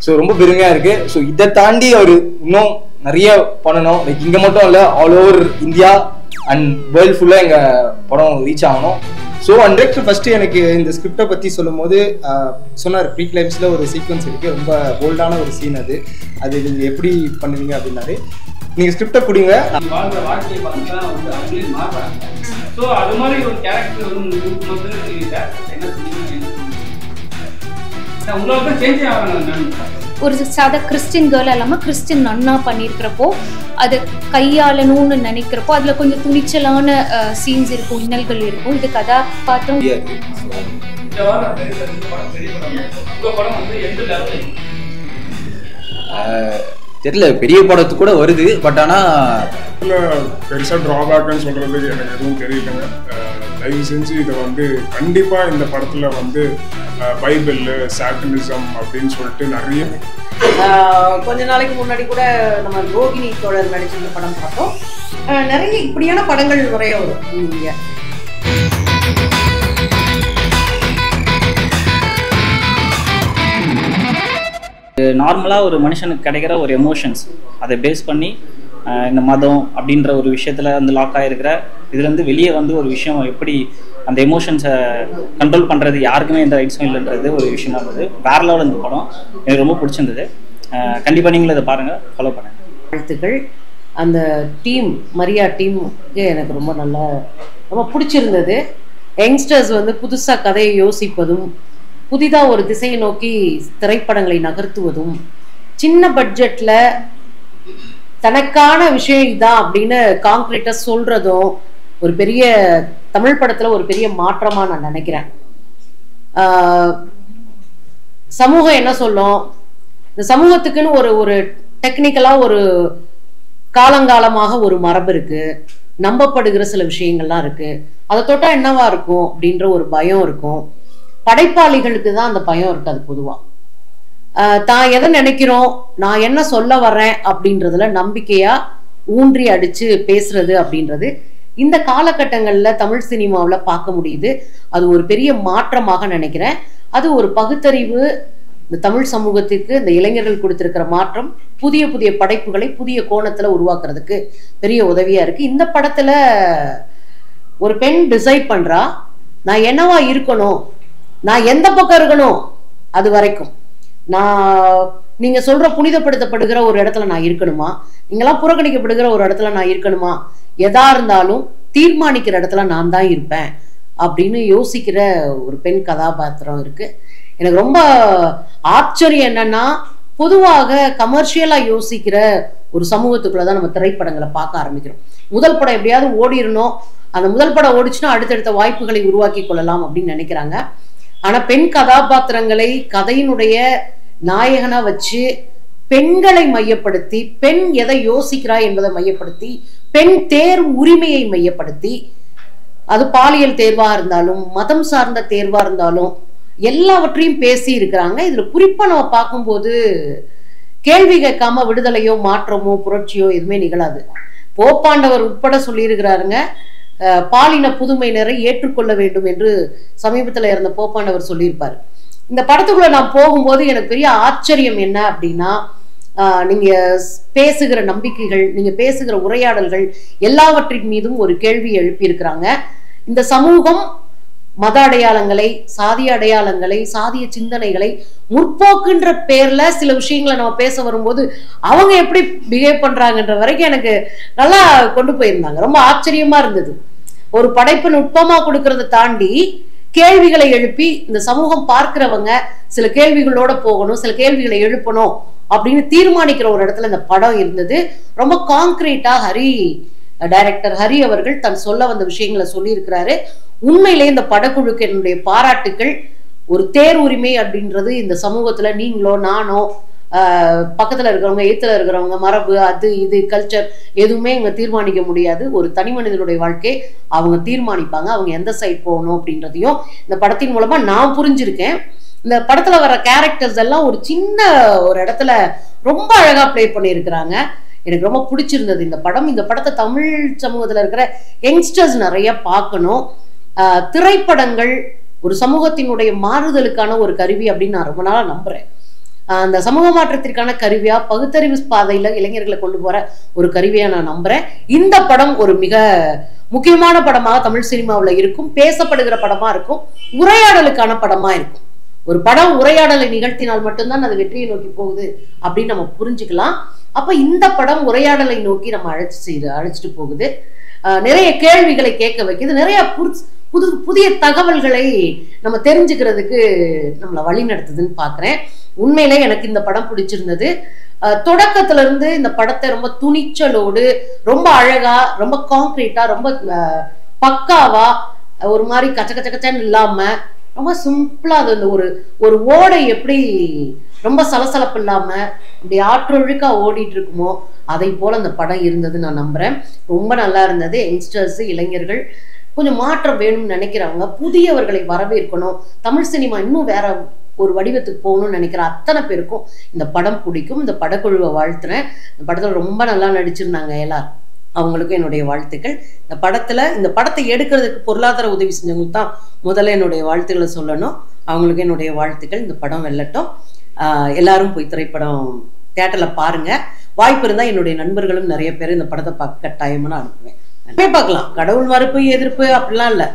So ரொம்ப பெருமையாக இருக்குது. ஸோ இதை தாண்டி அவர் இன்னும் நிறைய பண்ணணும். லைக் இங்கே மட்டும் இல்லை, all over India and world ஃபுல்லாக எங்கள் படம் ரீச் ஆகணும். ஸோ டைரக்டர் ஃபஸ்ட்டு எனக்கு இந்த ஸ்கிரிப்டை பற்றி சொல்லும் போது சொன்னார், ப்ரீ கிளைம்ஸில் ஒரு சீக்வன்ஸ் இருக்குது, ரொம்ப போல்டான ஒரு சீன் அது நீங்கள் எப்படி பண்ணுவீங்க அப்படின்னாரு. நீங்கள் ஸ்கிரிப்டை கொடுங்க, வாழ்ற வாழ்க்கையை பார்த்து தான் வந்து அவங்களே மாறுறாங்க. ஸோ அது மாதிரி ஒரு கேரக்டர் வந்து என்ன உங்களுக்கு சேஞ்ச் ஆகணும். ஒரு சாதா கிறிஸ்டின் கேர்ள் இல்லாமல் கிறிஸ்டின் அண்ணா பண்ணியிருக்கிறப்போ அதை கையாளணும்னு நினைக்கிறப்போ அதில் கொஞ்சம் துணிச்சலான சீன்ஸ் இருக்கும், இன்னல்கள் இருக்கும். இது கதாபாத்திரம் தெரியல, பெரிய படத்து கூட வருது. பட் ஆனால் பெருசாக ட்ராபேக்னு சொல்கிறதுக்கு எனக்கு எதுவும் தெரியலங்க. தயவு செஞ்சு இதை வந்து கண்டிப்பாக இந்த படத்தில் வந்து பைபிள் சாட்டனிசம் அப்படின்னு சொல்லிட்டு நிறைய கொஞ்ச நாளைக்கு முன்னாடி கூட நம்ம ரோகிணி தோழர் நடிச்சிருந்த படம் பார்த்தோம். நிறைய இப்படியான படங்கள் நிறைய வரும் இங்கே. நார்மலாக ஒரு மனுஷனுக்கு கிடைக்கிற ஒரு எமோஷன்ஸ் அதை பேஸ் பண்ணி இந்த மதம் அப்படின்ற ஒரு விஷயத்தில் வந்து லாக் ஆகிருக்கிற இதுலேருந்து வெளியே வந்து ஒரு விஷயம் எப்படி அந்த எமோஷன்ஸை கண்ட்ரோல் பண்ணுறது யாருக்குமே எந்த ரைட்ஸும் இல்லைன்றது ஒரு விஷயமா இருந்தது. வேற லெவலில் இந்த படம் எனக்கு ரொம்ப பிடிச்சிருந்தது. கண்டிப்பாக நீங்களும் இதை பாருங்கள், ஃபாலோ பண்ணுங்கள். வாழ்த்துக்கள். அந்த டீம் மரியா டீமுக்கு எனக்கு ரொம்ப பிடிச்சிருந்தது. யங்ஸ்டர்ஸ் வந்து புதுசாக கதையை யோசிப்பதும் புதிதாக ஒரு திசையை நோக்கி திரைப்படங்களை நகர்த்துவதும் சின்ன பட்ஜெட்டில் தனக்கான விஷயம் இதான் அப்படின்னு கான்கிரீட்டாக சொல்கிறதும் ஒரு பெரிய தமிழ் படத்தில் ஒரு பெரிய மாற்றமாக நான் நினைக்கிறேன். சமூகம் என்ன சொல்லும், இந்த சமூகத்துக்குன்னு ஒரு டெக்னிக்கலாக ஒரு காலங்காலமாக ஒரு மரபு இருக்குது, நம்பப்படுகிற சில விஷயங்கள்லாம் இருக்குது. அதை தொட்டால் என்னவா இருக்கும் அப்படின்ற ஒரு பயம் இருக்கும். படைப்பாளிகளுக்கு தான் அந்த பயம் இருக்காது. பொதுவாக தான் எதை நினைக்கிறோம், நான் என்ன சொல்ல வர்றேன் அப்படின்றதுல நம்பிக்கையா ஊன்றி அடிச்சு பேசுறது அப்படின்றது இந்த காலகட்டங்களில் தமிழ் சினிமாவில் பார்க்க முடியுது. அது ஒரு பெரிய மாற்றமாக நினைக்கிறேன். அது ஒரு பகுத்தறிவு இந்த தமிழ் சமூகத்திற்கு இந்த இளைஞர்கள் கொடுத்திருக்கிற மாற்றம் புதிய புதிய படைப்புகளை புதிய கோணத்தில் உருவாக்குறதுக்கு பெரிய உதவியாக இருக்குது. இந்த படத்தில் ஒரு பெண் டிசைட் பண்ணுறா, நான் என்னவா இருக்கணும், நான் எந்த பக்கம் இருக்கணும், அது வரைக்கும் நீங்க சொல்ற புனிதப்படுத்தப்படுகிற ஒரு இடத்துல நான் இருக்கணுமா, நீங்களாம் புறக்கணிக்கப்படுகிற ஒரு இடத்துல நான் இருக்கணுமா, எதா இருந்தாலும் தீர்மானிக்கிற இடத்துல நான் தான் இருப்பேன் அப்படின்னு யோசிக்கிற ஒரு பெண் கதாபாத்திரம் இருக்கு. எனக்கு ரொம்ப ஆச்சரியம் என்னன்னா, பொதுவாக கமர்ஷியலா யோசிக்கிற ஒரு சமூகத்துக்குள்ளதான் நம்ம திரைப்படங்களை பார்க்க ஆரம்பிக்கிறோம். முதல் படம் எப்படியாவது ஓடிடணும், அந்த முதல் படம் ஓடிச்சுன்னா அடுத்தடுத்த வாய்ப்புகளை உருவாக்கி கொள்ளலாம் அப்படின்னு நினைக்கிறாங்க. ஆனா பெண் கதாபாத்திரங்களை கதையினுடைய நாயகனா வச்சு பெண்களை மையப்படுத்தி, பெண் எதை யோசிக்கிறா என்பதை மையப்படுத்தி, பெண் தேர்வு உரிமையை மையப்படுத்தி, அது பாலியல் தேர்வா இருந்தாலும் மதம் சார்ந்த தேர்வா இருந்தாலும் எல்லாவற்றையும் பேசி இருக்கிறாங்க. இதுல குறிப்பா நம்ம பார்க்கும்போது கேள்வி கேட்காம விடுதலையோ மாற்றமோ புரட்சியோ எதுவுமே நிகழாது. போப்பாண்டவர் உட்பட சொல்லியிருக்கிறாருங்க, பாலின புதுமையினரை ஏற்றுக்கொள்ள வேண்டும் என்று சமீபத்தில் இருந்த போப்பாண்டவர் சொல்லியிருப்பார். இந்த படத்துக்குள்ள நான் போகும்போது எனக்கு பெரிய ஆச்சரியம் என்ன அப்படின்னா, நீங்க பேசுகிற நம்பிக்கைகள், நீங்க பேசுகிற உரையாடல்கள் எல்லாவற்றின் மீதும் ஒரு கேள்வி எழுப்பியிருக்கிறாங்க. இந்த சமூகம் மத அடையாளங்களை, சாதிய அடையாளங்களை, சாதிய சிந்தனைகளை முற்போக்குன்ற பேர்ல சில விஷயங்களை நம்ம பேச வரும்போது அவங்க எப்படி பிஹேவ் பண்றாங்கன்ற வரைக்கும் எனக்கு நல்லா கொண்டு போயிருந்தாங்க. ரொம்ப ஆச்சரியமா இருந்தது. ஒரு படைப்பு நுட்பமா கொடுக்கறத தாண்டி கேள்விகளை எழுப்பி இந்த சமூகம் பார்க்கிறவங்க சில கேள்விகளோட போகணும், சில கேள்விகளை எழுப்பணும் அப்படின்னு தீர்மானிக்கிற ஒரு இடத்துல இந்த படம் இருந்தது. ரொம்ப கான்கிரீட்டா டைரக்டர் ஹரி அவர்கள் தன் சொல்ல வந்த விஷயங்களை சொல்லி இருக்கிறாரு. உண்மையிலே இந்த படக்குழுக்கு என்னுடைய பாராட்டுக்கள். ஒரு தேர் உரிமை அப்படின்றது இந்த சமூகத்துல நீங்களோ நானோ பக்கத்துல இருக்கிறவங்க எய்த்துல இருக்கிறவங்க மரபு அது இது கல்ச்சர் எதுவுமே இங்க தீர்மானிக்க முடியாது. ஒரு தனி மனிதனுடைய வாழ்க்கை அவங்க தீர்மானிப்பாங்க, அவங்க எந்த சைட் போகணும் அப்படின்றதையும் இந்த படத்தின் மூலமா நான் புரிஞ்சிருக்கேன். இந்த படத்துல வர கேரக்டர்ஸ் எல்லாம் ஒரு சின்ன ஒரு இடத்துல ரொம்ப அழகா பிளே பண்ணியிருக்கிறாங்க. எனக்கு ரொம்ப பிடிச்சிருந்தது இந்த படம். இந்த படத்தை தமிழ் சமூகத்துல இருக்கிற யங்ஸ்டர்ஸ் நிறைய பார்க்கணும். திரைப்படங்கள் ஒரு சமூகத்தினுடைய மாறுதலுக்கான ஒரு கருவி அப்படின்னு நான் ரொம்ப நாளா நம்புறேன். அந்த சமூக மாற்றத்திற்கான கருவியா, பகுத்தறிவு பாதையில இளைஞர்களை கொண்டு போற ஒரு கருவியா நான் நம்புறேன். இந்த படம் ஒரு மிக முக்கியமான படமாக தமிழ் சினிமாவில் இருக்கும், பேசப்படுகிற படமா இருக்கும், உரையாடலுக்கான படமா இருக்கும். ஒரு படம் உரையாடலை நிகழ்த்தினால் மட்டும்தான் அது வெற்றியை நோக்கி போகுது அப்படின்னு நம்ம புரிஞ்சுக்கலாம். அப்ப இந்த படம் உரையாடலை நோக்கி நம்ம அழைச்சிட்டு போகுது. நிறைய கேள்விகளை கேட்க வைக்குது, நிறைய புதிய தகவல்களை நம்ம தெரிஞ்சுக்கிறதுக்கு நம்மளை வழி நடத்துதுன்னு பாக்குறேன். உண்மையிலே எனக்கு இந்த படம் பிடிச்சிருந்தது. தொடக்கத்துல இருந்து இந்த படத்தை ரொம்ப துணிச்சலோடு, ரொம்ப அழகா, ரொம்ப கான்கிரீட்டா, ரொம்ப பக்காவா, ஒரு மாதிரி கச்ச கச்ச கச்சன்னு இல்லாம ரொம்ப சிம்பிளா அது அந்த ஒரு ஓடை எப்படி ரொம்ப சலசலப்பு இல்லாம இப்படி ஆற்றொழுக்கா ஓடிட்டு இருக்குமோ அதை போல அந்த படம் இருந்தது நான் நம்புறேன். ரொம்ப நல்லா இருந்தது. யங்ஸ்டர்ஸ், இளைஞர்கள், கொஞ்சம் மாற்றம் வேணும்னு நினைக்கிறவங்க, புதியவர்களை வரவேற்கணும், தமிழ் சினிமா இன்னும் வேற ஒரு வடிவத்துக்கு போகணும்னு நினைக்கிற அத்தனை பேருக்கும் இந்த படம் பிடிக்கும். இந்த படக்குழுவை வாழ்த்துறேன். இந்த படத்துல ரொம்ப நல்லா நடிச்சிருந்தாங்க எல்லாரும், அவங்களுக்கும் என்னுடைய வாழ்த்துக்கள். இந்த படத்தை எடுக்கிறதுக்கு பொருளாதார உதவி செஞ்சவங்களுக்கு தான் முதல்ல என்னுடைய வாழ்த்துக்களை சொல்லணும். அவங்களுக்கு என்னுடைய வாழ்த்துக்கள். இந்த படம் வெல்லட்டும். எல்லாரும் போய் திரைப்படம் தியேட்டர்ல பாருங்க. வாய்ப்பு இருந்தா என்னுடைய நண்பர்களும் நிறைய பேர் இந்த படத்தை பார்க்க கட்டாயமா நான் அனுப்புவேன். போய் பார்க்கலாம். கடவுள் மறுப்பு, எதிர்ப்பு அப்படிலாம் இல்லை.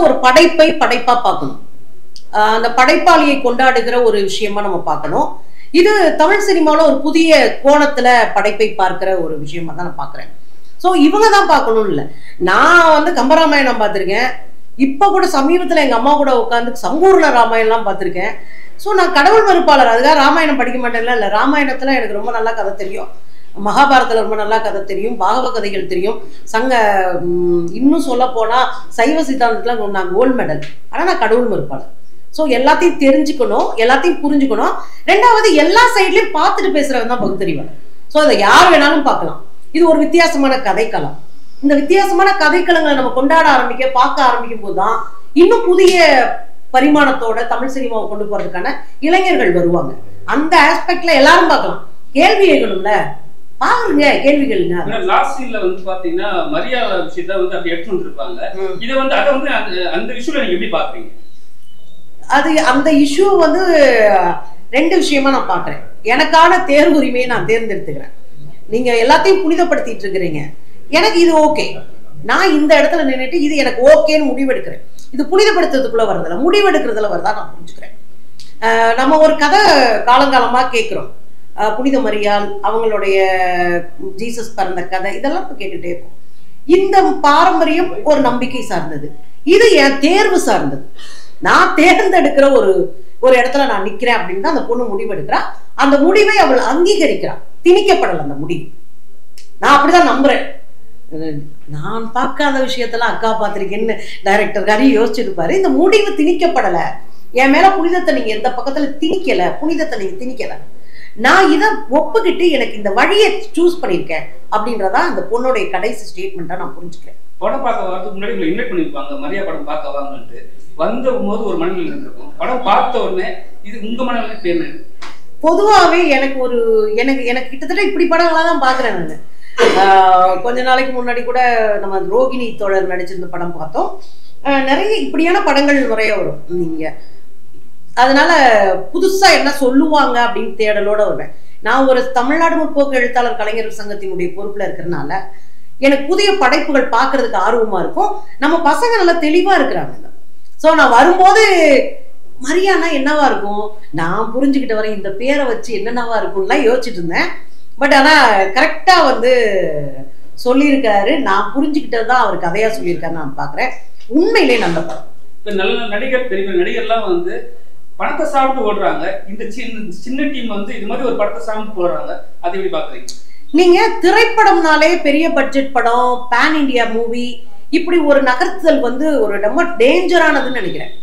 ஒரு படைப்பா பார்க்கணும். அந்த படைப்பாளியை கொண்டாடுகிற ஒரு விஷயமா நம்ம பார்க்கணும். இது தமிழ் சினிமாவில் ஒரு புதிய கோணத்துல படைப்பை பார்க்கிற ஒரு விஷயமா தான் நான் பார்க்குறேன். ஸோ இவங்க தான் பார்க்கணும் இல்லை. நான் கம்பராமாயணம் பார்த்துருக்கேன். இப்போ கூட சமீபத்தில் எங்கள் அம்மா கூட உட்காந்து சம்பூர்ண ராமாயணம்லாம் பார்த்துருக்கேன். ஸோ நான் கடவுள் மறுப்பாளர், அதுக்காக ராமாயணம் படிக்க மாட்டேன்ல. இல்லை, ராமாயணத்தில் எனக்கு ரொம்ப நல்லா கதை தெரியும், மகாபாரதத்தில் ரொம்ப நல்லா கதை தெரியும், பாகவ கதைகள் தெரியும், இன்னும் சொல்ல போனால் சைவ சித்தாந்தத்தில் நான் கோல்டு மெடல். ஆனால் நான் கடவுள் மறுப்பாளர். ஸோ எல்லாத்தையும் தெரிஞ்சுக்கணும், எல்லாத்தையும் புரிஞ்சுக்கணும். ரெண்டாவது, எல்லா சைட்லையும் பார்த்துட்டு பேசுறவன் தான் பகுத்தறிவாளர். ஸோ அதை யார் வேணாலும் பார்க்கலாம். இது ஒரு வித்தியாசமான கதைக்களம். இந்த வித்தியாசமான கதைக்களங்களை நம்ம கொண்டாட பார்க்க ஆரம்பிக்கும் போதுதான் இன்னும் புதிய பரிமாணத்தோட தமிழ் சினிமாவை கொண்டு போறதுக்கான இளைஞர்கள் வருவாங்க. அந்த ஆஸ்பெக்ட்ல எல்லாரும் பார்க்கலாம். கேள்வி கேட்கணும்ல, பாருங்க கேள்விகள். லாஸ்ட் சீன்ல பாத்தீங்கன்னா மரியாதை விஷயத்தை அப்படி எடுத்து வந்துருப்பாங்க. இதை அதை அந்த விஷயத்துல நீங்க எப்படி பாக்குறீங்க? அந்த இஷ்யூ ரெண்டு விஷயமா நான் பாக்குறேன். எனக்கான தேர்வுரிமையை நான் தேர்ந்தெடுத்துக்கிறேன். நீங்க எல்லாத்தையும் புனிதப்படுத்திட்டு இருக்கிறீங்க, எனக்கு இது ஓகே, நான் இந்த இடத்துல நின்றுட்டு இது எனக்கு ஓகேன்னு முடிவெடுக்கிறேன். இது புனிதப்படுத்துறதுக்குள்ள வரதில்ல, முடிவெடுக்கிறதுல வரதா நான் புரிஞ்சுக்கிறேன். நம்ம ஒரு கதை காலங்காலமா கேட்கிறோம், புனித மரியாள், அவங்களுடைய ஜீசஸ் பிறந்த கதை, இதெல்லாம் கேட்டுட்டே இருக்கும். இந்த பாரம்பரியம் ஒரு நம்பிக்கை சார்ந்தது, இது என் தேர்வு சார்ந்தது. நான் தேர்ந்தெடுக்கிற ஒரு இடத்துல நான் நிக்கிறேன் அப்படின்னு தான் அந்த பொண்ணு முடிவெடுக்கிறா. அந்த முடிவை அவள் அங்கீகரிக்கிறான், திணிக்கப்படல அந்த முடிவு. நான் அப்படிதான் நம்புறேன். நான் பார்க்காத விஷயத்தெல்லாம் அக்கா பார்த்திருக்கேன்னு டைரக்டர் ஹரி யோசிச்சிருப்பாரு. இந்த முடிவு திணிக்கப்படல, என் மேல புனிதத்தை நீங்க எந்த பக்கத்துல திணிக்கல, புனிதத்தை நீங்க திணிக்கல, நான் இதை ஒப்புக்கிட்டு எனக்கு இந்த வழியை சூஸ் பண்ணிருக்கேன் அப்படின்றதா அந்த பொண்ணுடைய கடைசி ஸ்டேட்மெண்டா நான் புரிஞ்சுக்கிறேன். படம் பார்க்க வரதுக்கு முன்னாடி உங்களை இன்வைட் பண்ணிருப்பாங்க, மரியா படம் பார்க்க வாங்கன்ட்டு. வந்த போது ஒரு மனநிலை இருந்திருக்கும். படம் பார்த்த உடனே இது உங்க மனநிலை பேர் பொதுவாகவே எனக்கு கிட்டத்தட்ட இப்படி படங்களா தான் பாக்குறேன் நான். கொஞ்ச நாளைக்கு முன்னாடி கூட நம்ம ரோகிணி தோழர் நடிச்சிருந்த படம் பார்த்தோம். நிறைய இப்படியான படங்கள் நிறைய வரும். நீங்க அதனால புதுசா என்ன சொல்லுவாங்க அப்படின்னு தேடலோட வருவேன். நான் ஒரு தமிழ்நாடு முற்போக்கு எழுத்தாளர் கலைஞர்கள் சங்கத்தினுடைய பொறுப்புல இருக்கிறதுனால எனக்கு புதிய படைப்புகள் பார்க்கறதுக்கு ஆர்வமா இருக்கும். நம்ம பசங்க நல்லா தெளிவா இருக்கிறாங்க. ஸோ நான் வரும்போது மரியானா என்னவா இருக்கும், நான் புரிஞ்சுக்கிட்ட வரை இந்த பேரை வச்சு என்னென்னவா இருக்கும்லாம் யோசிச்சுட்டு இருந்தேன். பட் ஆனா கரெக்டா சொல்லியிருக்காரு. நான் புரிஞ்சுக்கிட்டதுதான் அவர் கதையா சொல்லியிருக்காரு நான் பாக்குறேன். உண்மையிலே நல்ல படம். இப்ப நல்ல நடிகர், பெரிய நடிகர்லாம் பணத்தை சாப்பிட்டு ஓடுறாங்க. இந்த சின்ன டீம் இது மாதிரி ஒரு படத்தை சாப்பிட்டு போடுறாங்க. அதை எப்படி பாக்குறீங்க நீங்க? திரைப்படம்னாலே பெரிய பட்ஜெட் படம், பேன் இண்டியா மூவி, இப்படி ஒரு நகர்த்துதல் ஒரு ரொம்ப டேஞ்சரானதுன்னு நினைக்கிறேன்.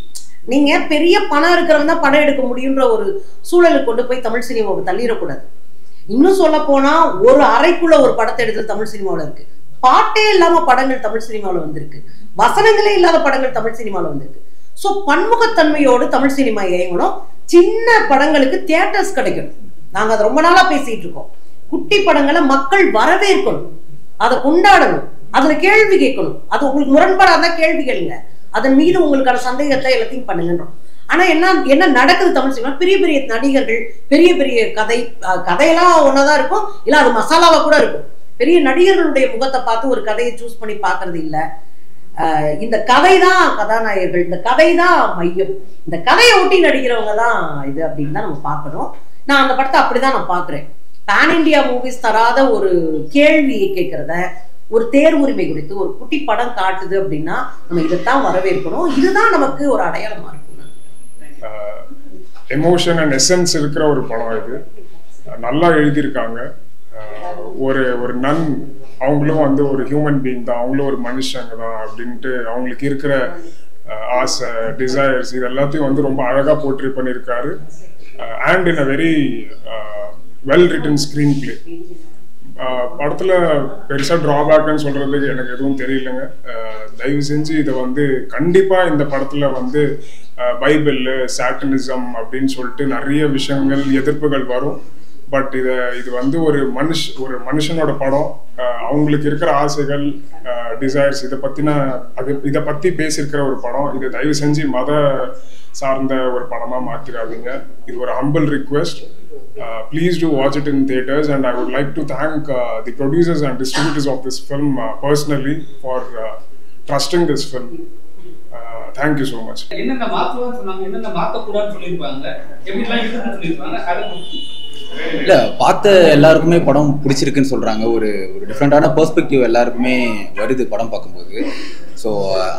நீங்க பெரிய பணம் இருக்கிறவங்க தான் படம் எடுக்க முடியுன்ற ஒரு சூழலுக்கு கொண்டு போய் தமிழ் சினிமாவை தள்ளிடக்கூடாது. இன்னும் சொல்ல போனா ஒரு அறைக்குள்ள ஒரு படத்தை எடுத்து தமிழ் சினிமாவில் இருக்கு. பாட்டே இல்லாம படங்கள் தமிழ் சினிமாவில் வந்திருக்கு, வசனங்களே இல்லாத படங்கள் தமிழ் சினிமாவில் வந்திருக்கு. ஸோ பன்முகத்தன்மையோடு தமிழ் சினிமா இயங்கணும். சின்ன படங்களுக்கு தியேட்டர்ஸ் கிடைக்கணும். நாங்க அதை ரொம்ப நாளா பேசிட்டு இருக்கோம். குட்டி படங்களை மக்கள் வரவேற்கணும், அதை கொண்டாடணும், அதுல கேள்வி கேட்கணும். அது உங்களுக்கு முரண்பாடா இருந்தா கேள்வி கேளுங்க, அதன் மீது உங்களுக்கான சந்தேகத்தை எல்லாத்தையும் பண்ணுங்கன்றோம். ஆனா என்ன நடக்குது தமிழ் சினிமா, பெரிய பெரிய நடிகர்கள், பெரிய பெரிய கதையெல்லாம் ஒன்னாதான் இருக்கும், இல்ல அது மசாலாவா கூட இருக்கும். பெரிய நடிகர்களுடைய முகத்தை பார்த்து ஒரு கதையை சூஸ் பண்ணி பாக்குறது இல்ல. இந்த கதை தான் கதாநாயகர்கள், இந்த கதை தான் மையம், இந்த கதையை ஒட்டி நடிக்கிறவங்க தான் இது அப்படின்னு தான் நம்ம பார்க்கணும். நான் அந்த படத்தை அப்படிதான் நான் பாக்குறேன். பேன் இண்டியா மூவிஸ் தராத ஒரு கேள்வியை கேட்கறத, ஒரு தேர்வுரிமை குறித்து ஒரு குட்டி படம் காட்டுது அப்படின்னா நம்ம இதைத்தான் வரவேற்கணும். இதுதான் நமக்கு ஒரு அடையாளமா இருக்கும். எமோஷன் அண்ட் எசன்ஸ் இருக்கிற ஒரு படம் இது. நல்லா எழுதியிருக்காங்க. ஒரு நன், அவங்களும் வந்து ஒரு ஹியூமன் பீயிங் தான், அவங்களும் ஒரு மனுஷங்க தான் அப்படின்ட்டு அவங்களுக்கு இருக்கிற ஆசை, டிசையர்ஸ், இது எல்லாத்தையும் வந்து ரொம்ப அழகாக போர்ட்ரே பண்ணியிருக்காரு. And in a very well written screen play. படத்தில் பெருசாக ட்ராபேக்னு சொல்கிறதுக்கு எனக்கு எதுவும் தெரியலைங்க. தயவு செஞ்சு இதை வந்து கண்டிப்பாக இந்த படத்தில் வந்து பைபிள், சாட்டனிசம் அப்படின்னு சொல்லிட்டு நிறைய விஷயங்கள், எதிர்ப்புகள் வரும். பட் இது வந்து ஒரு மனுஷனோட படம். அவங்களுக்கு இருக்கிற ஆசைகள், டிசைர்ஸ், இதை பற்றி பேசியிருக்கிற ஒரு படம். இதை தயவு செஞ்சு மத சார்ந்த ஒரு படமாக மாற்றிடாதீங்க. இது ஒரு humble request. Please do watch it in theaters, and I would like to thank the producers and distributors of this film personally for trusting this film. Thank you so much. என்னென்ன மாத்தணும்னு சொன்னாங்க, என்னென்ன மாத்தக்கூடாதுன்னு சொல்லியிருப்பாங்க, எப்படிலாம் இருக்குன்னு சொல்லியிருப்பாங்க. அதை இல்ல, பார்த்த எல்லாருக்குமே படம் பிடிச்சிருக்குன்னு சொல்றாங்க. ஒரு டிஃப்ரெண்டான பெர்ஸ்பெக்டிவ் எல்லாருக்குமே வருது படம் பார்க்கும்போது. ஸோ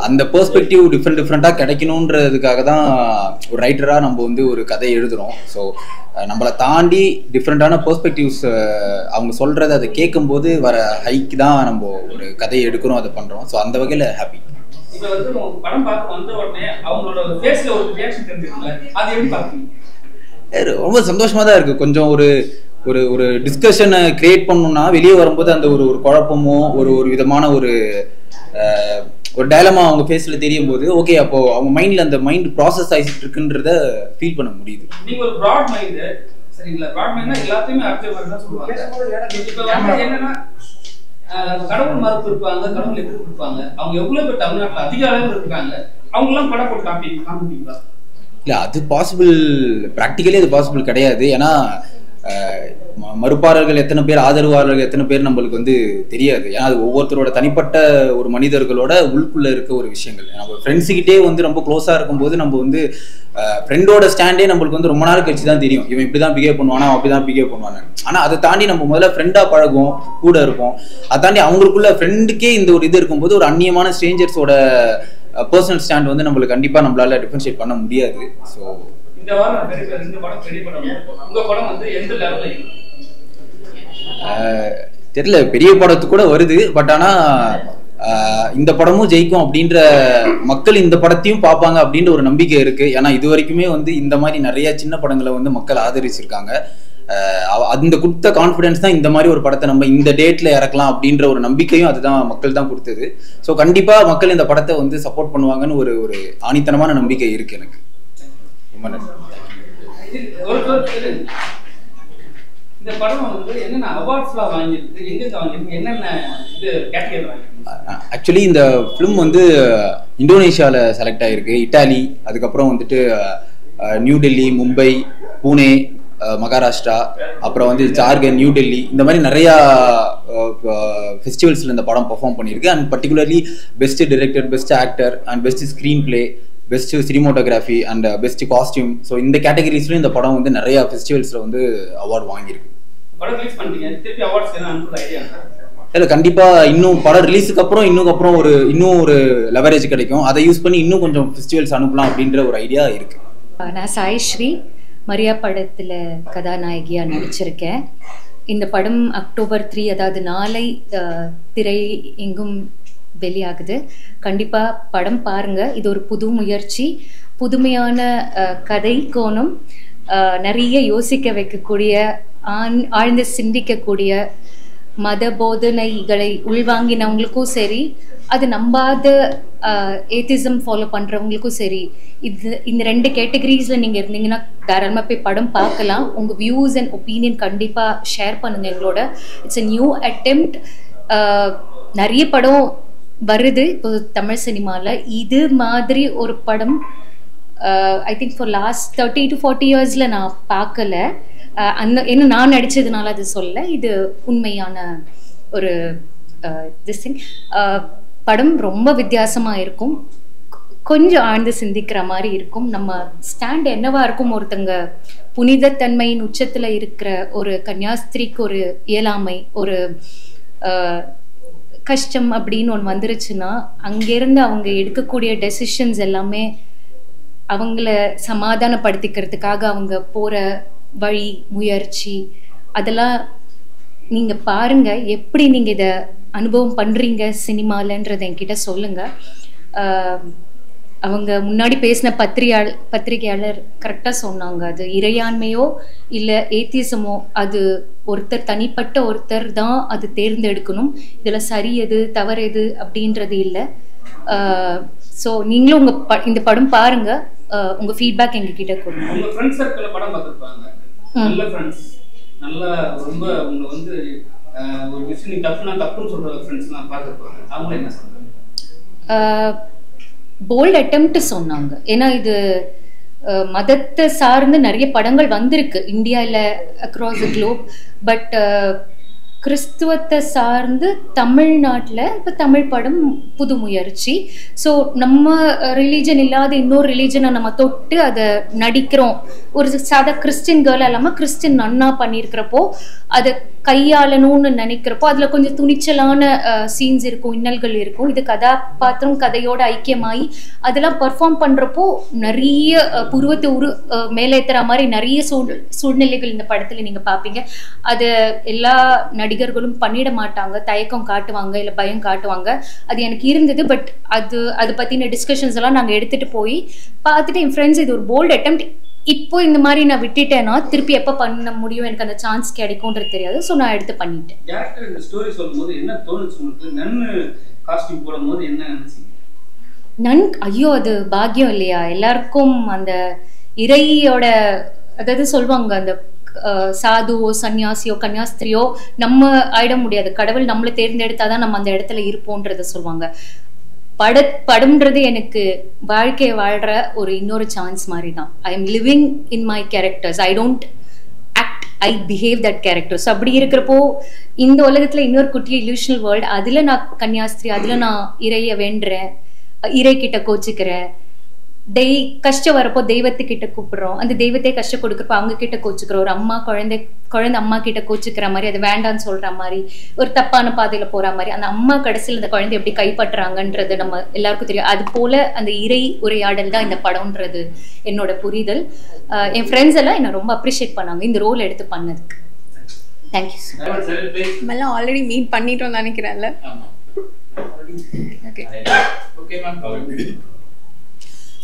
அந்த பெர்ஸ்பெக்டிவ் டிஃப்ரெண்டாக கிடைக்கணுன்றதுக்காக தான் ஒரு ரைட்டராக நம்ம வந்து ஒரு கதை எழுதுகிறோம். ஸோ நம்மளை தாண்டி டிஃப்ரெண்டான பெர்ஸ்பெக்டிவ்ஸ் அவங்க சொல்கிறத அதை கேட்கும்போது வர ஹைக்கு தான் நம்ம ஒரு கதையை எடுக்கிறோம், அதை பண்ணுறோம். ஸோ அந்த வகையில் ஹாப்பி. இப்போ வந்து படம் பார்க்க வந்த உடனே அவங்களோட ஃபேஸ்ல ஒரு ரியாக்ஷன் தெரிஞ்சுக்கல, அது எப்படி பார்க்குறீங்க? ரொம்ப சந்தோஷமாக தான் இருக்குது. கொஞ்சம் ஒரு ஒரு ஒரு டிஸ்கஷனை கிரியேட் பண்ணணும்னா வெளியே வரும்போது அந்த ஒரு குழப்பமோ ஒரு விதமான ஒரு டயலமா அவங்க ஃபேஸில் தெரியும் போது ஓகே, அப்போ அவங்க மைண்டில் அந்த மைண்ட் ப்ராசஸ் ஆகிட்டு இருக்குன்றத ஃபீல் பண்ண முடியுது. நீங்கள் ஒரு ப்ராட் மைண்டு, சரிங்களா? ப்ராட் மைண்ட்னா எல்லாத்தையுமே அப்சர்வ் பண்ணி தான் சொல்லுவாங்க. இப்போ வந்து என்னன்னா கடவுள் மறுப்பு இருப்பாங்க, கடவுள் எதிர்ப்பு இருப்பாங்க. அவங்க எவ்வளோ பேர் தமிழ்நாட்டில் அதிக அளவில் இருக்காங்க, அவங்களாம் படம் போட்டு காமிப்பீங்களா? இல்லை, அது பாசிபிள், ப்ராக்டிக்கலி அது பாசிபிள் கிடையாது. ஏன்னா மறுப்பாளர்கள் எத்தனை பேர், ஆதரவாளர்கள் எத்தனை பேர் நம்மளுக்கு வந்து தெரியாது. ஏன்னா அது ஒவ்வொருத்தரோட தனிப்பட்ட ஒரு மனிதர்களோட உள்குள்ள இருக்க ஒரு விஷயங்கள். நம்ம ஃப்ரெண்ட்ஸுக்கிட்டே வந்து ரொம்ப க்ளோஸாக இருக்கும்போது நம்ம வந்து ஃப்ரெண்டோட ஸ்டாண்டே நம்மளுக்கு வந்து ரொம்ப நாள் கழிச்சு தான் தெரியும், இவன் இப்படி தான் பிஹேவ் பண்ணுவானா, அப்படி தான் பிஹேவ் பண்ணுவானு. ஆனால் அதை தாண்டி நம்ம முதல்ல ஃப்ரெண்டாக பழகும், கூட இருப்போம். அதை தாண்டி அவங்களுக்குள்ள ஃப்ரெண்டுக்கே இந்த ஒரு இது இருக்கும்போது ஒரு அந்நியமான ஸ்ட்ரேஞ்சர்ஸோட பர்சனல் ஸ்டாண்ட் வந்து நம்மளுக்கு கண்டிப்பாக நம்மளால டிஃபரன்ஷியேட் பண்ண முடியாது. ஸோ இந்த வாரம் இந்த படம் பெரிய படம், உங்க படம் வந்து எந்த லெவல்ல இருக்கு தெரியல. பெரிய படத்துக்கு கூட வருது, பட் ஆனா இந்த படமும் ஜெயிக்கும் அப்படின்ற, மக்கள் இந்த படத்தையும் பார்ப்பாங்க அப்படின்ற ஒரு நம்பிக்கை இருக்கு. ஏன்னா இது வரைக்குமே வந்து இந்த மாதிரி நிறைய சின்ன படங்களை வந்து மக்கள் ஆதரிச்சிருக்காங்க. அந்த கொடுத்த கான்ஃபிடன்ஸ் தான் இந்த மாதிரி ஒரு படத்தை நம்ம இந்த டேட்ல இறக்கலாம் அப்படின்ற ஒரு நம்பிக்கையும் அதுதான் மக்கள் தான் கொடுத்தது. ஸோ கண்டிப்பா மக்கள் இந்த படத்தை வந்து சப்போர்ட் பண்ணுவாங்கன்னு ஒரு ஆணித்தனமான நம்பிக்கை இருக்கு எனக்கு. ரொம்ப நன்றி. இந்த படம் வந்து என்னென்ன அவார்ட்ஸ்லாம் வாங்கியிருக்கு, எங்க வாங்கியிருக்கு, என்னென்ன இது கேட்டகரி வாங்கியிருக்கு? ஆக்சுவலி இந்த ஃபிலிம் வந்து இந்தோனேஷியாவில் செலக்ட் ஆகிருக்கு, இட்டாலி, அதுக்கப்புறம் வந்துட்டு நியூ டெல்லி, மும்பை, பூனே, மகாராஷ்டிரா, அப்புறம் வந்து ஜார்க்கண்ட், நியூ டெல்லி, இந்த மாதிரி நிறையா ஃபெஸ்டிவல்ஸில் இந்த படம் பர்ஃபார்ம் பண்ணியிருக்கு. And particularly best director, best actor and best screen play, best cinematography and best costume, so இந்த கேட்டகரிஸ்லையும் இந்த படம் வந்து நிறைய ஃபெஸ்டிவல்ஸில் வந்து அவார்டு வாங்கியிருக்கு. இல்லை, கண்டிப்பாக இன்னும் படம் ரிலீஸுக்கு அப்புறம் இன்னும் ஒரு லெவரேஜ் கிடைக்கும். அதை யூஸ் பண்ணி இன்னும் கொஞ்சம் ஃபெஸ்டிவல்ஸ் அனுப்பலாம் அப்படின்ற ஒரு ஐடியா இருக்கு. நான் சாய்ஸ்ரீ, மரியா படத்தில் கதாநாயகியாக நடிச்சிருக்கேன். இந்த படம் அக்டோபர் 3, அதாவது நாளை திரை எங்கும் வெளியாகுது. கண்டிப்பாக படம் பாருங்க. இது ஒரு புது முயற்சி, புதுமையான கதை கோணம், நிறைய யோசிக்க வைக்கக்கூடிய, ஆழ்ந்து சிந்திக்கக்கூடிய, மத போதனைகளை உள்வாங்கினவங்களுக்கும் சரி, அது நம்பாத ஏத்திசம் ஃபாலோ பண்ணுறவங்களுக்கும் சரி, இந்த 2 கேட்டகரிஸில் நீங்கள் இருந்தீங்கன்னா தாராளமாக போய் படம் பார்க்கலாம். உங்கள் வியூஸ் அண்ட் ஒப்பீனியன் கண்டிப்பாக ஷேர் பண்ணுங்கள் எங்களோட. It's a new attempt. நிறைய படம் வருது இப்போ தமிழ் சினிமாவில். இது மாதிரி ஒரு படம் I think for last 30 to 40 இயர்ஸில் நான் பார்க்கல. என்ன நான் நடித்ததுனால அது சொல்ல, இது உண்மையான ஒரு திஸ் திங். படம் ரொம்ப வித்தியாசமாக இருக்கும், கொஞ்சம் ஆழ்ந்து சிந்திக்கிற மாதிரி இருக்கும். நம்ம ஸ்டாண்ட் என்னவா இருக்கும், ஒருத்தங்க புனிதத்தன்மையின் உச்சத்தில் இருக்கிற ஒரு கன்னியாஸ்திரிக்கு ஒரு இயலாமை, ஒரு கஷ்டம் அப்படின்னு ஒன்று வந்துருச்சுன்னா அங்கேருந்து அவங்க எடுக்கக்கூடிய டெசிஷன்ஸ் எல்லாமே அவங்கள சமாதானப்படுத்திக்கிறதுக்காக அவங்க போகிற வழி, முயற்சி, அதெல்லாம் நீங்கள் பாருங்கள். எப்படி நீங்கள் இதை அனுபவம் பண்ணுறீங்க சினிமாலன்றதை என்கிட்ட சொல்லுங்கள். அவங்க முன்னாடி பேசின பத்திரிகையாளர் கரெக்டாக சொன்னாங்க, அது இறையாண்மையோ இல்லை ஏத்திசமோ, அது ஒருத்தர் தனிப்பட்ட ஒருத்தர் தான் அது தேர்ந்தெடுக்கணும். இதில் சரி எது தவறு எது அப்படின்றது இல்லை. ஸோ நீங்களும் இந்த படம் பாருங்க, உங்கள் ஃபீட்பேக் எங்ககிட்ட கொடுங்க. உங்கள் ஃப்ரெண்ட்ஸ் சர்க்கிளில் படம் பார்த்துருப்பாங்க, நல்ல ஃப்ரெண்ட்ஸ், நல்ல ரொம்ப உங்களை வந்து ஒரு விஷயம் நீ தப்புன்னு சொல்கிற ஃப்ரெண்ட்ஸ்லாம் பார்த்துருப்பாங்க, அவங்க என்ன சொல்கிறாங்க? போல்ட் அட்டெம்ப்ட் சொன்னாங்க. ஏன்னா இது மதத்தை சார்ந்து நிறைய படங்கள் வந்திருக்கு இந்தியாவில் அக்ராஸ் த குளோப். பட் கிறிஸ்துவத்தை சார்ந்து தமிழ்நாட்டில் இப்போ தமிழ் படம் புது முயற்சி. ஸோ நம்ம ரிலீஜன் இல்லாத இன்னொரு ரிலீஜனை நம்ம தொட்டு அதை நடிக்கிறோம். ஒரு சாதா கிறிஸ்டின் கேர்ள் இல்லாமல் கிறிஸ்டின் நன்னா பண்ணியிருக்கிறப்போ அதை கையாளணும்னு நினைக்கிறப்போ அதில் கொஞ்சம் துணிச்சலான சீன்ஸ் இருக்கும், இன்னல்கள் இருக்கும். இது கதாபாத்திரம் கதையோட ஐக்கியமாகி அதெல்லாம் பர்ஃபார்ம் பண்ணுறப்போ நிறைய புருவத்தை மேலேத்துற மாதிரி நிறைய சூழ்நிலைகள் இந்த படத்தில் நீங்கள் பார்ப்பீங்க. அது எல்லா நடிகர்களும் பண்ணிட மாட்டாங்க, தயக்கம் காட்டுவாங்க, இல்லை பயம் காட்டுவாங்க. அது எனக்கு இருந்தது. பட் அது பற்றின டிஸ்கஷன்ஸ் எல்லாம் நாங்கள் எடுத்துகிட்டு போய் பார்த்துட்டு என் ஃப்ரெண்ட்ஸ் இது ஒரு போல்ட் அட்டெம்ப்ட், இப்போ இந்த மாதிரி நான் விட்டுட்டேன்னா திருப்பி எப்போ பண்ண முடியும், எனக்கு அந்த சான்ஸ் கிடைக்கும்ன்றது தெரியாது. ஸோ நான் எடுத்து பண்ணிட்டேன். டேரக்டர் இந்த ஸ்டோரி சொல்லும்போது என்ன தோணுச்சு உங்களுக்கு? நன்னு காஸ்டியூம் போடும்போது என்ன நினைச்சீங்க? ஐயோ அது பாக்கியம் இல்லையா எல்லாருக்கும். அந்த இறையோட அதாவது சொல்லுவாங்க, அந்த சாதுவோ சன்னியாசியோ கன்னியாஸ்திரியோ நம்ம ஆயிட முடியாது, கடவுள் நம்மளை தேர்ந்தெடுத்தாதான் நம்ம அந்த இடத்துல இருப்போன்றத சொல்லுவாங்க. படம்ன்றது எனக்கு வாழ்க்கையை வாழ்ற ஒரு இன்னொரு சான்ஸ் மாதிரி தான். I am living in my characters, I don't act, I behave that characters. அப்படி இருக்கிறப்போ இந்த உலகத்துல இன்னொரு குட்டி இல்யூஷனல் வேர்ல்டு, அதுல நான் கன்னியாஸ்திரி, அதுல நான் இறைய வேண்டுறேன், இறை கிட்ட கோச்சிக்கிறேன். கஷ்டம் வரப்போ தெய்வத்துக்கிட்ட கூப்பிடுறோம், அந்த தெய்வத்தை கஷ்டம் கொடுக்குறப்போ அவங்க கிட்ட கோச்சுக்கிறோம். ஒரு அம்மா குழந்தை அம்மா கிட்ட கோச்சுக்கிற மாதிரி, அது வேண்டான்னு சொல்ற மாதிரி, ஒரு தப்பான பாதையில போற மாதிரி, அந்த அம்மா கடைசியில் அந்த குழந்தை எப்படி கைப்பற்றுறாங்கன்றது நம்ம எல்லாருக்கும் தெரியும். அது போல அந்த இறை உரையாடல் தான் இந்த படம்ன்றது என்னோட புரிதல். என் ஃப்ரெண்ட்ஸ் எல்லாம் என்ன ரொம்ப அப்ரிஷியேட் பண்ணாங்க இந்த ரோல் எடுத்து பண்ணதுக்கு. தேங்க்யூ. நம்மளாம் ஆல்ரெடி மீட் பண்ணிட்டோம் நினைக்கிறேன்ல.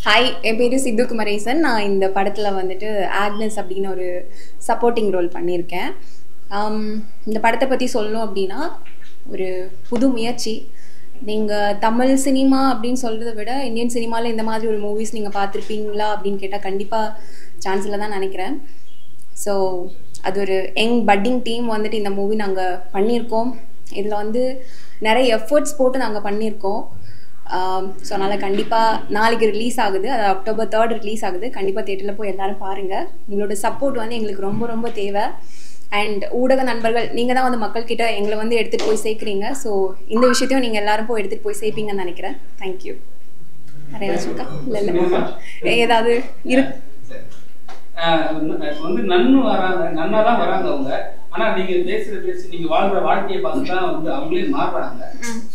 ஹாய், என் பேர் சித்து குமரேசன். நான் இந்த படத்தில் வந்துட்டு ஆக்னஸ் அப்படின்னு ஒரு சப்போர்ட்டிங் ரோல் பண்ணியிருக்கேன். இந்த படத்தை பற்றி சொல்லணும் அப்படின்னா ஒரு புது முயற்சி. நீங்கள் தமிழ் சினிமா அப்படின்னு சொல்கிறத விட இந்தியன் சினிமாவில் இந்த மாதிரி ஒரு மூவிஸ் நீங்கள் பார்த்துருப்பீங்களா அப்படின்னு கேட்டால் கண்டிப்பாக சான்ஸ் இல்லை தான் நினைக்கிறேன். ஸோ அது ஒரு பட்டிங் டீம் வந்துட்டு இந்த மூவி நாங்கள் பண்ணியிருக்கோம். இதில் வந்து நிறைய எஃபர்ட்ஸ் போட்டு நாங்கள் பண்ணியிருக்கோம். ஸோ அதனால் கண்டிப்பாக நாளைக்கு ரிலீஸ் ஆகுது, அது October 3 ரிலீஸ் ஆகுது. கண்டிப்பாக தியேட்டரில் போய் எல்லோரும் பாருங்கள். உங்களோட சப்போர்ட் வந்து எங்களுக்கு ரொம்ப ரொம்ப தேவை. அண்ட் ஊடக நண்பர்கள், நீங்கள் தான் வந்து மக்கள்கிட்ட எங்களை வந்து எடுத்துகிட்டு போய் சேர்க்குறீங்க. ஸோ இந்த விஷயத்தையும் நீங்கள் எல்லாரும் போய் எடுத்துகிட்டு போய் சேர்ப்பீங்கன்னு நினைக்கிறேன். தேங்க்யூ. நிறைய வச்சுருக்கா? இல்லை ஏதாவது வந்து நன்னா தான் வராங்க அவங்க. ஆனா நீங்க பேசி நீங்க வாழ்ற வாழ்க்கையை பார்த்து தான் வந்து அவங்களே மாறுறாங்க.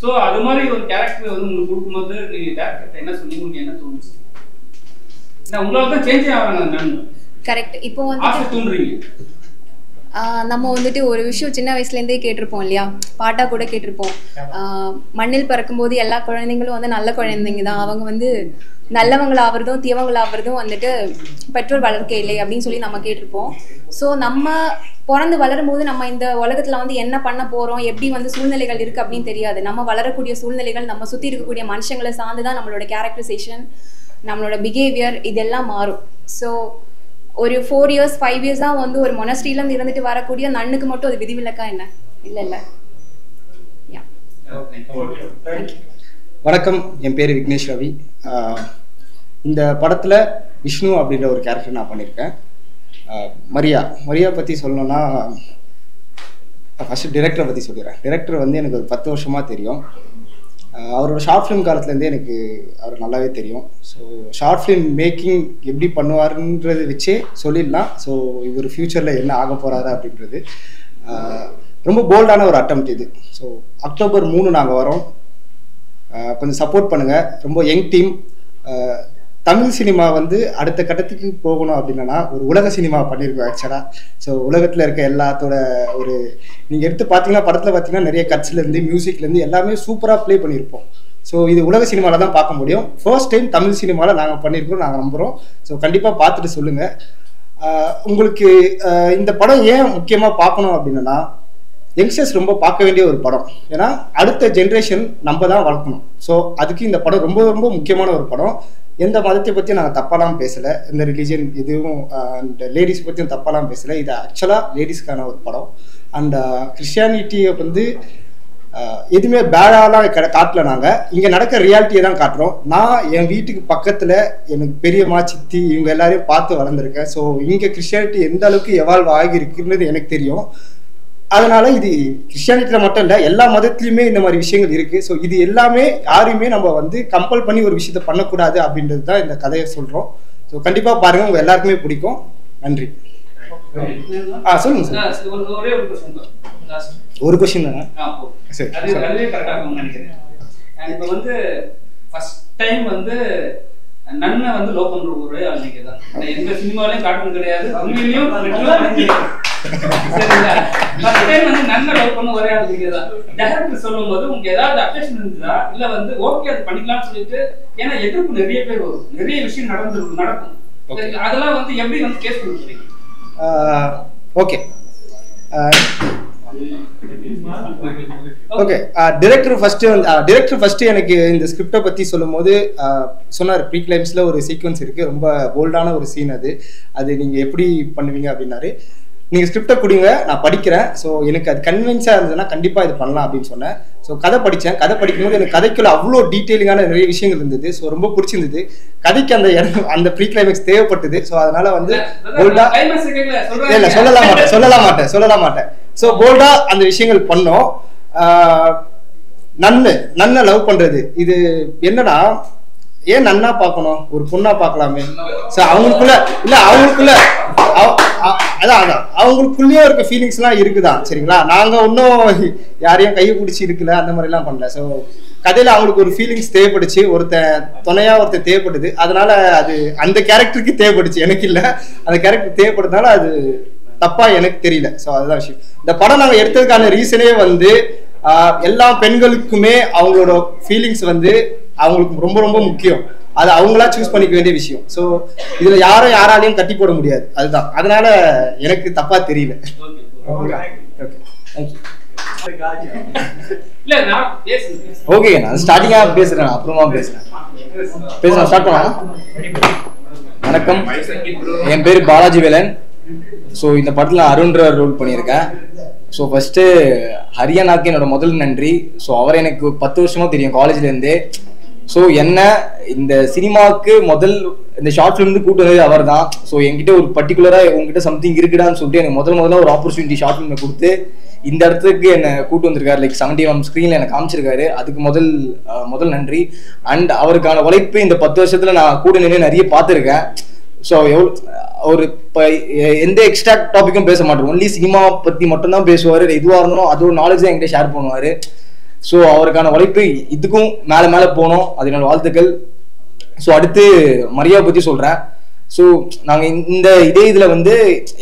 சோ அது மாதிரி ஒரு கேரக்டர் வந்து உங்களுக்கு கொடுக்கும்போது நீங்க டேரக்டர் என்ன சொன்னீங்க, உங்களுக்கு என்ன தோணுச்சு? உங்களால தான் சேஞ்ச் ஆகிறாங்க நன்னு. கரெக்ட். இப்போ வந்து தோன்றீங்க நம்ம வந்துட்டு ஒரு விஷயம் சின்ன வயசுலேருந்தே கேட்டிருப்போம் இல்லையா, பாட்டா கூட கேட்டிருப்போம். மண்ணில் பிறக்கும்போது எல்லா குழந்தைங்களும் வந்து நல்ல குழந்தைங்க தான், அவங்க வந்து நல்லவங்களாகிறதும் தீவங்களாகிறதும் வந்துட்டு பெற்றோர் வளர்க்க இல்லை அப்படின்னு சொல்லி நம்ம கேட்டிருப்போம். ஸோ நம்ம பிறந்து வளரும் போது நம்ம இந்த உலகத்தில் வந்து என்ன பண்ண போகிறோம், எப்படி வந்து சூழ்நிலைகள் இருக்குது அப்படின்னு தெரியாது. நம்ம வளரக்கூடிய சூழ்நிலைகள், நம்ம சுற்றி இருக்கக்கூடிய மனுஷங்களை சார்ந்து தான் நம்மளோட கேரக்டரைசேஷன், நம்மளோட பிஹேவியர் இதெல்லாம் மாறும். ஸோ ஒரு 4 years 5 years வந்து ஒரு மொனஸ்ட்ரியிலேருந்து இருந்துட்டு வரக்கூடிய நன்னுக்கு மட்டும் அது விதிவிலக்கா என்ன? இல்லை. வணக்கம், என் பேர் விக்னேஷ் ரவி. இந்த படத்தில் விஷ்ணு அப்படின்ற ஒரு கேரக்டர் நான் பண்ணியிருக்கேன். மரியா பற்றி சொல்லணும்னா ஃபஸ்ட்டு டிரெக்டரை பற்றி சொல்லிடுறேன். டிரெக்டர் வந்து எனக்கு ஒரு 10 வருஷமாக தெரியும். அவரோட ஷார்ட் ஃபிலிம் காலத்துலேருந்தே எனக்கு அவர் நல்லாவே தெரியும். ஸோ ஷார்ட் ஃபிலிம் மேக்கிங் எப்படி பண்ணுவாருன்றது வச்சே சொல்லிடலாம். ஸோ இவர் ஃப்யூச்சரில் என்ன ஆக போகிறாரு அப்படின்றது ரொம்ப போல்டான ஒரு அட்டெம்ப்ட் இது. ஸோ அக்டோபர் 3 நாங்கள் வரோம். கொஞ்சம் சப்போர்ட் பண்ணுங்கள். ரொம்ப யங் டீம். தமிழ் சினிமா வந்து அடுத்த கட்டத்துக்கு போகணும் அப்படின்னா ஒரு உலக சினிமா பண்ணியிருக்கோம் ஆக்சுவலாக. ஸோ உலகத்தில் இருக்க எல்லாத்தோட ஒரு நீங்கள் எடுத்து பார்த்தீங்கன்னா படத்தில் பார்த்தீங்கன்னா நிறைய கட்ஸ்லேருந்து மியூசிக்லேருந்து எல்லாமே சூப்பராக ப்ளே பண்ணியிருப்போம். ஸோ இது உலக சினிமாவில் தான் பார்க்க முடியும். ஃபர்ஸ்ட் டைம் தமிழ் சினிமாவில் நாங்கள் பண்ணியிருக்கோம், நாங்கள் நம்புகிறோம். ஸோ கண்டிப்பாக பார்த்துட்டு சொல்லுங்கள். உங்களுக்கு இந்த படம் ஏன் முக்கியமாக பார்க்கணும் அப்படின்னா யங்ஸ்டர்ஸ் ரொம்ப பார்க்க வேண்டிய ஒரு படம். ஏன்னா அடுத்த ஜென்ரேஷன் நம்ம தான் வளர்க்கணும். ஸோ அதுக்கு இந்த படம் ரொம்ப ரொம்ப முக்கியமான ஒரு படம். எந்த மதத்தை பற்றியும் நாங்கள் தப்பாலாம் பேசலை, எந்த ரிலீஜன் இதுவும் அண்ட் லேடிஸ் பற்றியும் தப்பாலாம் பேசலை. இது ஆக்சுவலாக லேடிஸ்க்கான ஒரு படம். அண்ட் கிறிஸ்டியானிட்டியை வந்து எதுவுமே பேடாலாம் காட்டல. நாங்கள் இங்கே நடக்கிற ரியாலிட்டியை தான் காட்டுறோம். நான் என் வீட்டுக்கு பக்கத்தில் எனக்கு பெரியம்மா சித்தி இவங்க எல்லாரையும் பார்த்து வளர்ந்துருக்கேன். ஸோ இங்கே கிறிஸ்டியானிட்டி எந்த அளவுக்கு எவால்வ் ஆகியிருக்குன்றது எனக்கு தெரியும். அதனால இது கிறிஸ்டியானிட்டியில் மட்டும் இல்லை, எல்லா மதத்துலையுமே இந்த மாதிரி விஷயங்கள் இருக்குது. ஸோ இது எல்லாமே யாரையுமே நம்ம வந்து கம்பல் பண்ணி ஒரு விஷயத்த பண்ணக்கூடாது அப்படின்றது தான் இந்த கதையை சொல்கிறோம். ஸோ கண்டிப்பாக பாருங்கள், உங்கள் எல்லாருக்குமே பிடிக்கும். நன்றி. சொல்லுங்க சார். ஒரு கொஸ்டின் தானே? சரி. இப்போ வந்து ஃபர்ஸ்ட் டைம் வந்து நன்னை வந்து லோ பண்ற ஒரே ஆள் நீங்க தான். எந்த சினிமாவிலையும் காட்டுறது கிடையாது, உண்மையிலையும் சரிங்களா? ஃபர்ஸ்ட் டைம் வந்து நன்னை லவ் பண்ண ஒரே ஆள் நீங்க தான். டைரக்டர் சொல்லும் போது உங்களுக்கு ஏதாவது அப்டேஷன் இருந்துதா, இல்ல வந்து ஓகே அது பண்ணிக்கலாம்னு சொல்லிட்டு, ஏன்னா எதிர்ப்பு நிறைய பேர் வரும், நிறைய விஷயம் நடக்கும். அதெல்லாம் வந்து எப்படி வந்து கேஸ் கொடுக்குறீங்க? ஓகே ஓகே டிரெக்டர் ஃபர்ஸ்ட் எனக்கு இந்த ஸ்கிரிப்டை பற்றி சொல்லும் போது சொன்னார், ப்ரீ கிளைம்ஸில் ஒரு சீக்வன்ஸ் இருக்குது, ரொம்ப போல்டான ஒரு சீன். அது நீங்கள் எப்படி பண்ணுவீங்க அப்படின்னாரு. நீங்கள் ஸ்கிரிப்டை கொடுங்க, நான் படிக்கிறேன். ஸோ எனக்கு அது கன்வின்ஸாக இருந்ததுன்னா கண்டிப்பாக இது பண்ணலாம் அப்படின்னு சொன்னேன். ஸோ கதை படித்தேன். கதை படிக்கும்போது எனக்கு கதைக்குள்ள அவ்வளோ டீட்டெயிலிங்கான நிறைய விஷயங்கள் இருந்தது. ஸோ ரொம்ப பிடிச்சிருந்தது. கதைக்கு அந்த ப்ரீ கிளைமேக்ஸ் தேவைப்பட்டது. ஸோ அதனால வந்து போல்டா இல்லை சொல்லலாம் மாட்டேன். ஸோ போல்டா அந்த விஷயங்கள் பண்ணோம். நன்னை லவ் பண்றது இது என்னன்னா, ஏன் நன்னா பார்க்கணும், ஒரு பொண்ணா பார்க்கலாமே. ஸோ அவங்களுக்குள்ளேயே இருக்க ஃபீலிங்ஸ்லாம் இருக்குதான், சரிங்களா? நாங்க ஒன்றும் யாரையும் கையை பிடிச்சி இருக்குல்ல, அந்த மாதிரிலாம் பண்ணல. ஸோ கதையில அவங்களுக்கு ஒரு ஃபீலிங்ஸ் தேவைப்படுச்சு, ஒருத்தன் தேவைப்படுது. அதனால அது அந்த கேரக்டருக்கு தேவைப்படுச்சு, எனக்கு இல்லை. அந்த கேரக்டர் தேவைப்படுறதுனால அது தப்பா எனக்கு தெரியல. ஸோ அதுதான் விஷயம். இந்த படம் நாங்கள் எடுத்ததுக்கான ரீசனே வந்து எல்லா பெண்களுக்குமே அவங்களோட ஃபீலிங்ஸ் வந்து அவங்களுக்கு ரொம்ப ரொம்ப முக்கியம். அது அவங்களா சூஸ் பண்ணிக்க வேண்டிய விஷயம். ஸோ இதுல யாராலையும் கட்டி போட முடியாது. அதுதான், அதனால எனக்கு தப்பா தெரியல. ஓகே, நான் ஸ்டார்டிங்கா பேசுறேன், அப்புறமா பேசுறேன். ஸ்டார்ட் பண்ணலாம். வணக்கம், என் பேர் பாலாஜி வேலன். ஸோ இந்த படத்தில் அருண்ற ரோல் பண்ணியிருக்கேன். ஸோ ஃபஸ்ட்டு ஹரியானாக்கு என்னோட முதல் நன்றி. ஸோ அவரை எனக்கு 10 வருஷமாக தெரியும், காலேஜ்லேருந்தே. ஸோ என்ன இந்த சினிமாவுக்கு இந்த ஷார்ட் ஃபிலிம் கூட்டு வந்தது அவர் தான். ஸோ என்கிட்ட ஒரு பர்டிகுலராக உங்ககிட்ட சம்திங் இருக்குடான்னு சொல்லிட்டு எனக்கு முதல்ல ஒரு ஆப்பர்ச்சுனிட்டி ஷார்ட் ஃபிலிமில் கொடுத்து இந்த இடத்துக்கு என்னை கூட்டு வந்திருக்காரு. லைக் 70 ஸ்க்ரீனில் எனக்கு காமிச்சிருக்காரு. அதுக்கு முதல் நன்றி. அண்ட் அவருக்கான உழைப்பு இந்த 10 வருஷத்தில் நான் கூட நின்று நிறைய பார்த்துருக்கேன். ஸோ எந்த எக்ஸ்ட்ரா டாபிக்கும் பேச மாட்டோம், ஒன்லி சினிமா பற்றி மட்டும்தான் பேசுவார். எதுவாக இருந்தாலும் அது ஒரு நாலேஜ் தான் என்கிட்ட ஷேர் பண்ணுவார். ஸோ அவருக்கான உழைப்பு இதுக்கும் மேலே போனோம், அது என்னோட வாழ்த்துக்கள். ஸோ அடுத்து மரியாதை பற்றி சொல்கிறேன். ஸோ நாங்கள் இதில் வந்து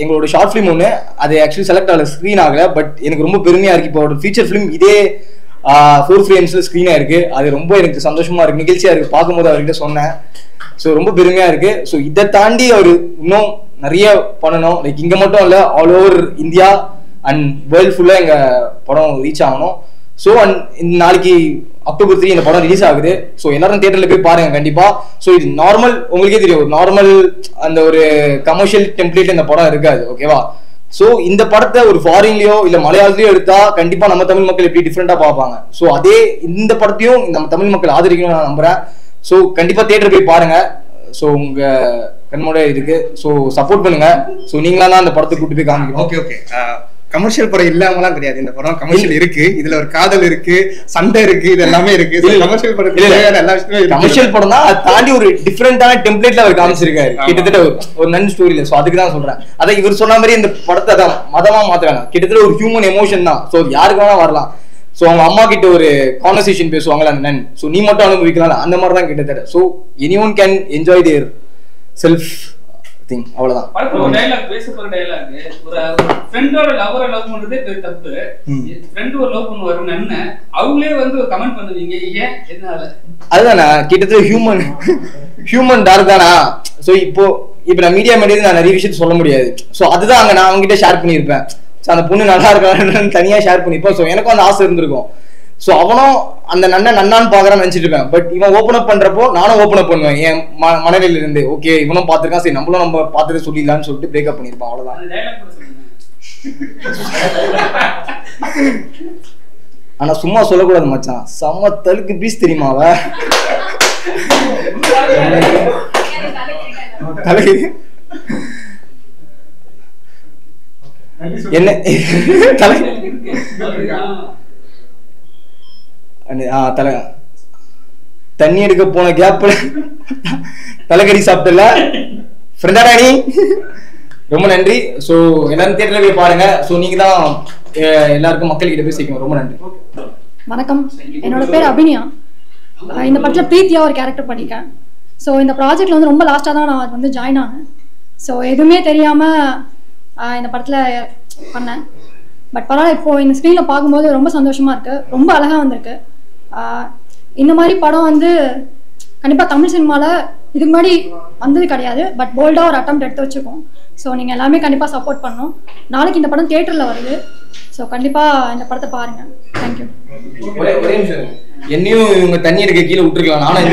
எங்களோட ஷார்ட் ஃபிலிம் ஒன்று, அது ஆக்சுவலி செலக்ட் ஆகல, ஸ்க்ரீன் ஆகலை. பட் எனக்கு ரொம்ப பெருமையாக இருக்குது. இப்போ ஒரு ஃபீச்சர் ஃபிலிம் இதே 4 ஃப்ரேம்ஸில் ஸ்க்ரீனாக இருக்குது. அது ரொம்ப எனக்கு சந்தோஷமாக இருக்குது, நிகழ்ச்சியாக இருக்குது. பார்க்கும்போது அவர்கிட்ட சொன்னேன். ஸோ ரொம்ப பெருமையாக இருக்குது. ஸோ இதை தாண்டி அவர் இன்னும் நிறைய பண்ணணும். லைக் இங்கே மட்டும் இல்லை, all over India and world ஃபுல்லாக எங்கள் படம் ரீச் ஆகணும். ஸோ இந்த நாளைக்கு அக்டோபர் 3 இந்த படம் ரிலீஸ் ஆகுது. ஸோ எல்லாரும் தியேட்டரில் போய் பாருங்க கண்டிப்பாக. ஸோ இது நார்மல், உங்களுக்கே தெரியும், ஒரு நார்மல் அந்த ஒரு கமர்ஷியல் டெம்ப்ளேட் இந்த படம் இருக்காது, ஓகேவா? ஸோ இந்த படத்தை ஒரு ஃபாரின்லயோ இல்லை மலையாளத்திலயோ எடுத்தா கண்டிப்பாக நம்ம தமிழ் மக்கள் எப்படி டிஃப்ரெண்டாக பார்ப்பாங்க. ஸோ அதே இந்த படத்தையும் நம்ம தமிழ் மக்கள் ஆதரிக்கணும்னு நான் நம்புறேன். ஸோ கண்டிப்பாக தியேட்டர் போய் பாருங்க. ஸோ உங்க கண்மோட இருக்கு. ஸோ சப்போர்ட் பண்ணுங்க. ஸோ நீங்களா தான் அந்த படத்தை கூட்டு போய் காமிக்கணும். ஓகே கமர்ஷியல் படம் இல்லாமலாம் கிடையாது. இந்த படம் கமர்ஷியல் இருக்கு, இதுல ஒரு காதல் இருக்கு, சண்டை இருக்கு, இது எல்லாமே இருக்கு. கமர்ஷியல் படம் எல்லா விஷயமும் கமர்ஷியல் படம் தான், அதை தாண்டி ஒரு டிஃப்ரெண்டான டெம்ப்ளேட்ல அவர் காமிச்சிருக்காரு கிட்டத்தட்ட ஒரு நன் ஸ்டோரியில. ஸோ அதுக்கு தான் சொல்றேன். அதை இவர் சொன்ன மாதிரி இந்த படத்தை தான் மதமா மாத்துறாங்க. கிட்டத்தட்ட ஒரு ஹியூமன் எமோஷன் தான். ஸோ யாருக்கு வேணா வரலாம். ஸோ அவங்க அம்மா கிட்ட ஒரு கான்வர்சேஷன் பேசுவாங்களா அந்த நன், ஸோ நீ மட்டும் அனுபவிக்கலாம் அந்த மாதிரி தான் கிட்டத்தட்ட. So anyone can enjoy their self thing. அவ்வளவுதான். படத்துல ஒரு டயலாக், பேச போற டயலாக், ஒரு ஃப்ரெண்டோட லவ்வரை லவ் பண்றதே பெரிய தப்பு. ஃப்ரெண்ட் ஒரு லவ் பண்ணுவாரு நன்ன, அவங்களே வந்து கமெண்ட் பண்ணுவீங்க, ஏன் எதனால? அதுதானா கிட்டத்தட்ட ஹியூமன் டார்க் தானா. ஸோ இப்போ நான் மீடியா மீடியா நான் நிறைய விஷயத்த சொல்ல முடியாது. ஸோ அதுதான் அங்க நான் அவங்ககிட்ட ஷேர் பண்ணியிருப்பேன். ஸோ அந்த பொண்ணு நல்லா இருக்கான்னு தனியா ஷேர் பண்ணிப்போம். ஸோ எனக்கும் அந்த ஆசை இருந்திருக்கும். ஸோ அவனும் அந்த நன்னான்னு பாக்குறான்னு நினைச்சிட்டு இருப்பேன். பட் இவன் ஓப்பன் அப் பண்றப்போ நானும் ஓப்பன் அப் பண்ணுவேன் என் மனநிலையில இருந்து. ஓகே இவனும் பாத்துருக்கான், சரி நம்மளும் நம்ம பார்த்துட்டு சொல்லிடலான்னு சொல்லிட்டு பிரேக்அப் பண்ணிருப்பான். அவ்வளவுதான். ஆனா சும்மா சொல்லக்கூடாது மச்சான், செம்ம தலுக்கு பீஸ் தெரியுமா அவ தலை என்ன தலை தலை தண்ணி எடுக்க போன கேப்ல தலைக்கடி சாப்பிட்டல ஃப்ரெண்டாடா நீ. ரொம்ப நன்றி. ஸோ எல்லாரும் தியேட்டர்ல போய் பாருங்க. ஸோ நீங்க தான் எல்லாருக்கும் மக்கள் கிட்ட போய் சேர்க்கணும். ரொம்ப நன்றி. வணக்கம், என்னோட பேர் அபினியா. இந்த படத்துல பிரீத்தியா ஒரு கேரக்டர் பண்ணியிருக்கேன். ஸோ இந்த ப்ராஜெக்ட்ல வந்து ரொம்ப லாஸ்ட்டாக தான் நான் வந்து ஜாயின் ஆனேன். ஸோ எதுவுமே தெரியாம இந்த படத்துல பண்ணேன். பட் பரவாயில்ல, இப்போ இந்த ஸ்க்ரீனில் பார்க்கும்போது ரொம்ப சந்தோஷமா இருக்கு. ரொம்ப அழகா வந்திருக்கு. இந்த மாதிரி படம் வந்து கண்டிப்பாக தமிழ் சினிமாவில் இதுக்கு முன்னாடி வந்தது கிடையாது. பட் போல்டாக ஒரு அட்டெம்ப்ட் எடுத்து வச்சுருக்கோம். ஸோ நீங்கள் எல்லாமே கண்டிப்பாக சப்போர்ட் பண்ணணும். நாளைக்கு இந்த படம் தியேட்டரில் வருது. ஸோ கண்டிப்பாக இந்த படத்தை பாருங்க. தேங்க்யூ. என்னையும் இவங்க தண்ணி எடுக்க கீழே விட்டுருக்கலாம். நானும்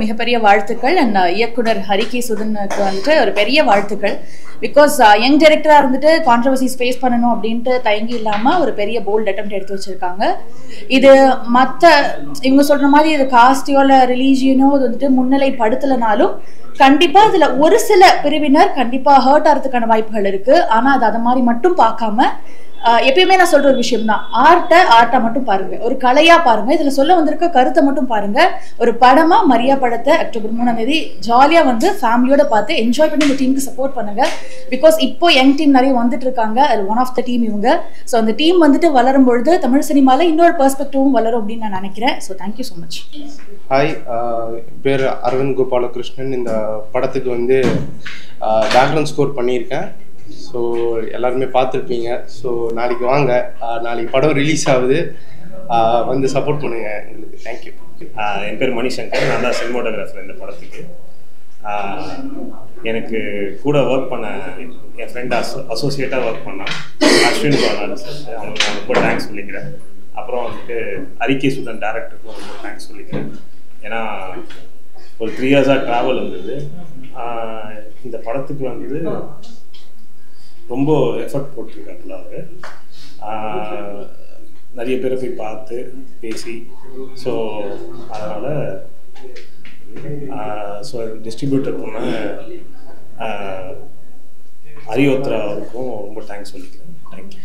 மிகப்பெரிய வாழ்த்துக்கள். அண்ட் இயக்குனர் ஹரிகே சுதனுக்கு வந்துட்டு ஒரு பெரிய வாழ்த்துக்கள். பிகாஸ் யங் டைரக்டரா இருந்துட்டு கான்ட்ரவர்சிஸ் ஃபேஸ் பண்ணணும் அப்படின்ட்டு தயங்கி இல்லாம ஒரு பெரிய போல்ட் அட்டெம்ப்ட் எடுத்து வச்சிருக்காங்க. இது மற்ற இவங்க சொல்ற மாதிரி இது காஸ்டியோ இல்ல ரிலீஜியனோ இது வந்துட்டு முன்னிலைப்படுத்தலனாலும் கண்டிப்பா இதுல ஒரு சில பிரிவினர் கண்டிப்பா ஹர்ட் ஆகிறதுக்கான வாய்ப்புகள் இருக்கு. ஆனா அது அதை மாதிரி மட்டும் பார்க்காம எப்பயுமே நான் சொல்ற ஒரு விஷயம் தான், ஆர்ட்டா மட்டும் பாருங்க, ஒரு கலையா பாருங்க. இதுல சொல்ல வந்திருக்க கருத்தை மட்டும் பாருங்க. ஒரு படமா மரியா படத்தை அக்டோபர் 3 ஜாலியா வந்து ஃபேமிலியோட பார்த்து என்ஜாய் பண்ணி இந்த டீமுக்கு சப்போர்ட் பண்ணுங்க. பிகாஸ் இப்போ யங் டீம் நிறைய வந்துட்டு இருக்காங்க. அது ஒன் ஆஃப் த டீம் இவங்க. ஸோ அந்த டீம் வந்துட்டு வளரும் பொழுது தமிழ் சினிமால இன்னொரு பெர்ஸ்பெக்டிவும் வளரும் அப்படின்னு நான் நினைக்கிறேன். So thank you so much. Hi, பேர் அரவிந்த் கோபாலகிருஷ்ணன். இந்த படத்துக்கு வந்து பேக்ரவுண்ட் ஸ்கோர் பண்ணியிருக்கேன். ஸோ எல்லாருமே பார்த்துருப்பீங்க. ஸோ நாளைக்கு வாங்க, நாளைக்கு படம் ரிலீஸ் ஆகுது, வந்து சப்போர்ட் பண்ணுங்க எங்களுக்கு. தேங்க்யூ. என் பேர் மணிசங்கர், நான் தான் சினிமோட்டோகிராஃபர் இந்த படத்துக்கு. எனக்கு கூட ஒர்க் பண்ண என் ஃப்ரெண்ட் அசோசியேட்டாக ஒர்க் பண்ணான் அஸ்வின் பாலாஜி சார், அவனுக்கு நான் ரொம்ப தேங்க்ஸ் சொல்லிக்கிறேன். அப்புறம் வந்துட்டு ஹரிகே சுதன் டேரக்டருக்கும் ரொம்ப தேங்க்ஸ் சொல்லிக்கிறேன். ஏன்னா ஒரு 3 years ட்ராவல் இருந்தது. இந்த படத்துக்கு வந்து ரொம்ப எஃபர்ட் போட்டிருக்காப்புல அவர். நிறைய பேரை போய் பார்த்து பேசி, ஸோ அதனால் ஸோ டிஸ்ட்ரிபியூட்டர் பண்ண அரியோத்ரா அவருக்கும் ரொம்ப தேங்க்ஸ் சொல்லிக்கிறேன். தேங்க்யூ.